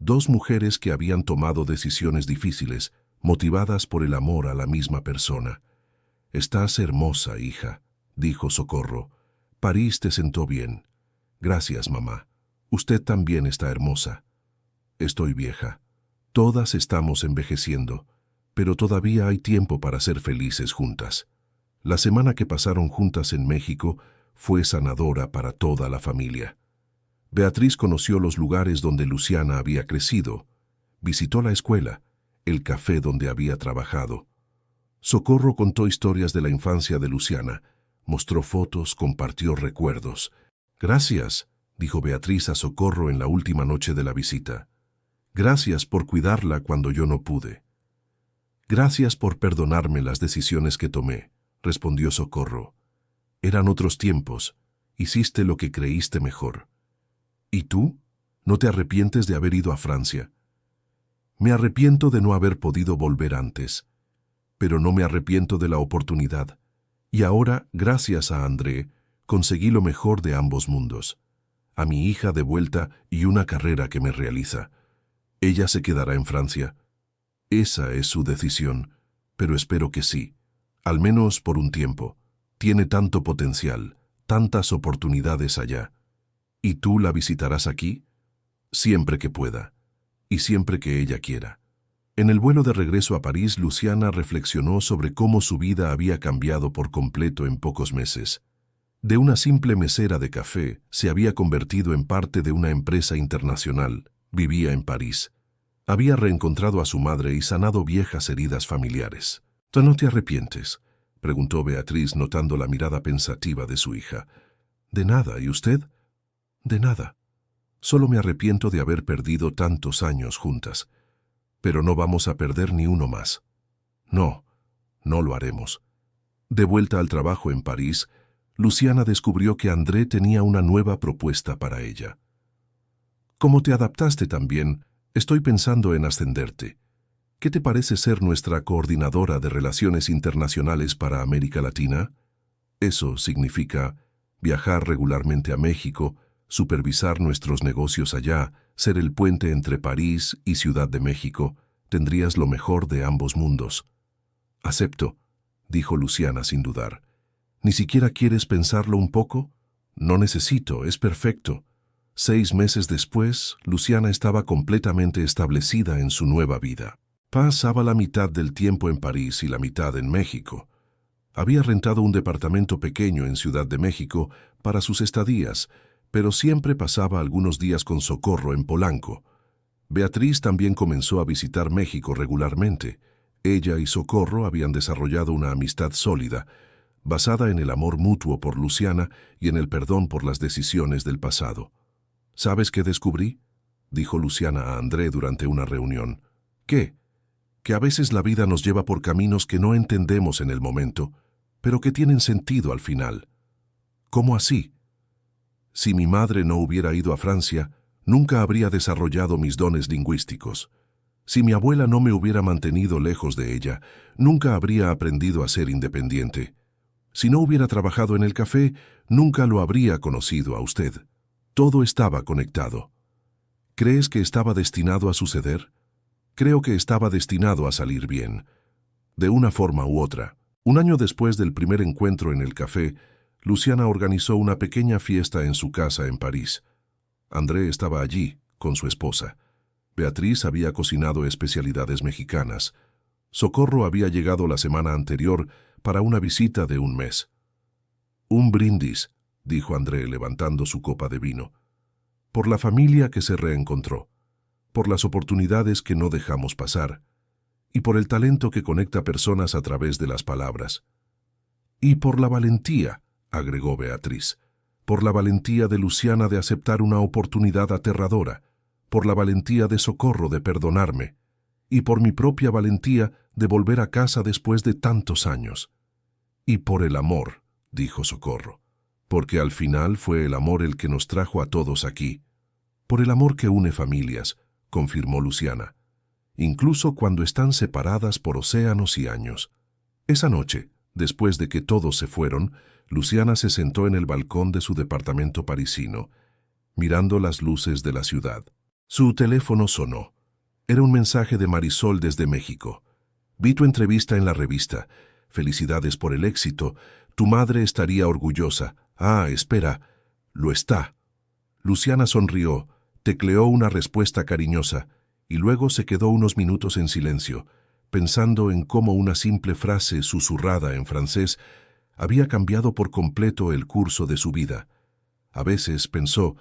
Dos mujeres que habían tomado decisiones difíciles, motivadas por el amor a la misma persona. «Estás hermosa, hija», dijo Socorro. «París te sentó bien». «Gracias, mamá. Usted también está hermosa». «Estoy vieja. Todas estamos envejeciendo, pero todavía hay tiempo para ser felices juntas». La semana que pasaron juntas en México fue sanadora para toda la familia. Beatriz conoció los lugares donde Luciana había crecido, visitó la escuela, el café donde había trabajado. Socorro contó historias de la infancia de Luciana, mostró fotos, compartió recuerdos. «Gracias», dijo Beatriz a Socorro en la última noche de la visita. «Gracias por cuidarla cuando yo no pude». «Gracias por perdonarme las decisiones que tomé», respondió Socorro. Eran otros tiempos. Hiciste lo que creíste mejor. ¿Y tú? ¿No te arrepientes de haber ido a Francia? Me arrepiento de no haber podido volver antes, pero no me arrepiento de la oportunidad. Y ahora, gracias a André, conseguí lo mejor de ambos mundos. A mi hija de vuelta y una carrera que me realiza. Ella se quedará en Francia. Esa es su decisión, pero espero que sí, al menos por un tiempo. Tiene tanto potencial, tantas oportunidades allá. ¿Y tú la visitarás aquí? Siempre que pueda, y siempre que ella quiera. En el vuelo de regreso a París, Luciana reflexionó sobre cómo su vida había cambiado por completo en pocos meses. De una simple mesera de café, se había convertido en parte de una empresa internacional. Vivía en París. Había reencontrado a su madre y sanado viejas heridas familiares. ¿Tú no te arrepientes?, preguntó Beatriz, notando la mirada pensativa de su hija. De nada, ¿y usted? De nada. Solo me arrepiento de haber perdido tantos años juntas. Pero no vamos a perder ni uno más. No, no lo haremos. De vuelta al trabajo en París, Luciana descubrió que André tenía una nueva propuesta para ella. Como te adaptaste tan bien, estoy pensando en ascenderte. ¿Qué te parece ser nuestra coordinadora de relaciones internacionales para América Latina? Eso significa viajar regularmente a México, supervisar nuestros negocios allá, ser el puente entre París y Ciudad de México. Tendrías lo mejor de ambos mundos. Acepto, dijo Luciana sin dudar. ¿Ni siquiera quieres pensarlo un poco? No necesito, es perfecto. 6 meses después, Luciana estaba completamente establecida en su nueva vida. Pasaba la mitad del tiempo en París y la mitad en México. Había rentado un departamento pequeño en Ciudad de México para sus estadías, pero siempre pasaba algunos días con Socorro en Polanco. Beatriz también comenzó a visitar México regularmente. Ella y Socorro habían desarrollado una amistad sólida, basada en el amor mutuo por Luciana y en el perdón por las decisiones del pasado. ¿Sabes qué descubrí?, dijo Luciana a André durante una reunión. ¿Qué? Que a veces la vida nos lleva por caminos que no entendemos en el momento, pero que tienen sentido al final. ¿Cómo así? Si mi madre no hubiera ido a Francia, nunca habría desarrollado mis dones lingüísticos. Si mi abuela no me hubiera mantenido lejos de ella, nunca habría aprendido a ser independiente. Si no hubiera trabajado en el café, nunca lo habría conocido a usted. Todo estaba conectado. ¿Crees que estaba destinado a suceder? Creo que estaba destinado a salir bien. De una forma u otra. Un año después del primer encuentro en el café, Luciana organizó una pequeña fiesta en su casa en París. André estaba allí, con su esposa. Beatriz había cocinado especialidades mexicanas. Socorro había llegado la semana anterior para una visita de un mes. Un brindis, dijo André levantando su copa de vino. Por la familia que se reencontró, por las oportunidades que no dejamos pasar, y por el talento que conecta personas a través de las palabras. Y por la valentía, agregó Beatriz, por la valentía de Luciana de aceptar una oportunidad aterradora, por la valentía de Socorro de perdonarme, y por mi propia valentía de volver a casa después de tantos años. Y por el amor, dijo Socorro, porque al final fue el amor el que nos trajo a todos aquí. Por el amor que une familias, confirmó Luciana, incluso cuando están separadas por océanos y años. Esa noche, después de que todos se fueron, Luciana se sentó en el balcón de su departamento parisino, mirando las luces de la ciudad. Su teléfono sonó. Era un mensaje de Marisol desde México. Vi tu entrevista en la revista. Felicidades por el éxito. Tu madre estaría orgullosa. Ah, espera. Lo está. Luciana sonrió, tecleó una respuesta cariñosa y luego se quedó unos minutos en silencio, pensando en cómo una simple frase susurrada en francés había cambiado por completo el curso de su vida. A veces, pensó,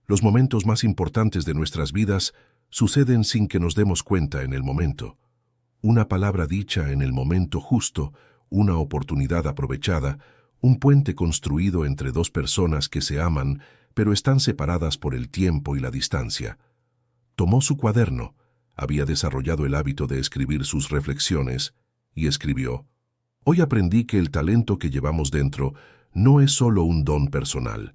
los momentos más importantes de nuestras vidas suceden sin que nos demos cuenta en el momento. Una palabra dicha en el momento justo, una oportunidad aprovechada, un puente construido entre dos personas que se aman, pero están separadas por el tiempo y la distancia. Tomó su cuaderno, había desarrollado el hábito de escribir sus reflexiones, y escribió: Hoy aprendí que el talento que llevamos dentro no es solo un don personal.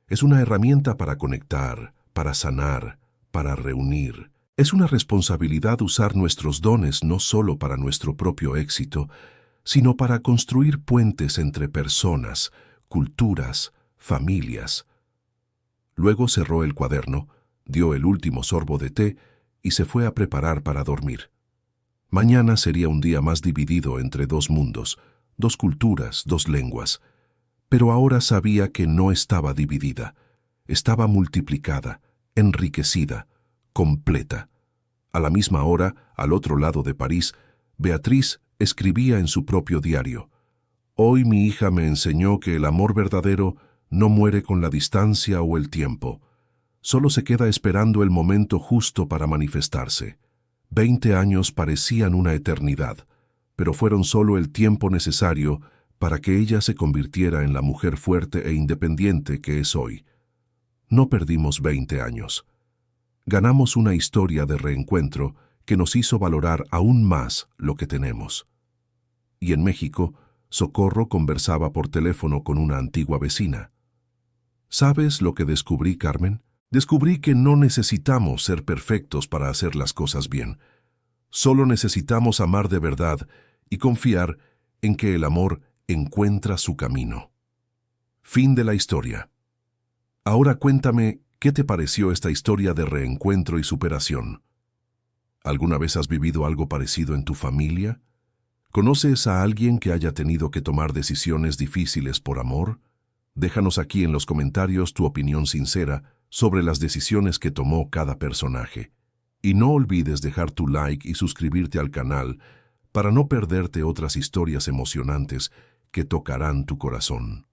Es una herramienta para conectar, para sanar, para reunir. Es una responsabilidad usar nuestros dones no solo para nuestro propio éxito, sino para construir puentes entre personas, culturas, familias. Luego cerró el cuaderno, dio el último sorbo de té y se fue a preparar para dormir. Mañana sería un día más dividido entre dos mundos, dos culturas, dos lenguas. Pero ahora sabía que no estaba dividida, estaba multiplicada, enriquecida, completa. A la misma hora, al otro lado de París, Beatriz escribía en su propio diario: «Hoy mi hija me enseñó que el amor verdadero no muere con la distancia o el tiempo. Solo se queda esperando el momento justo para manifestarse. 20 años parecían una eternidad, pero fueron solo el tiempo necesario para que ella se convirtiera en la mujer fuerte e independiente que es hoy. No perdimos 20 años. Ganamos una historia de reencuentro que nos hizo valorar aún más lo que tenemos». Y en México, Socorro conversaba por teléfono con una antigua vecina. ¿Sabes lo que descubrí, Carmen? Descubrí que no necesitamos ser perfectos para hacer las cosas bien. Solo necesitamos amar de verdad y confiar en que el amor encuentra su camino. Fin de la historia. Ahora cuéntame, ¿qué te pareció esta historia de reencuentro y superación? ¿Alguna vez has vivido algo parecido en tu familia? ¿Conoces a alguien que haya tenido que tomar decisiones difíciles por amor? Déjanos aquí en los comentarios tu opinión sincera sobre las decisiones que tomó cada personaje. Y no olvides dejar tu like y suscribirte al canal para no perderte otras historias emocionantes que tocarán tu corazón.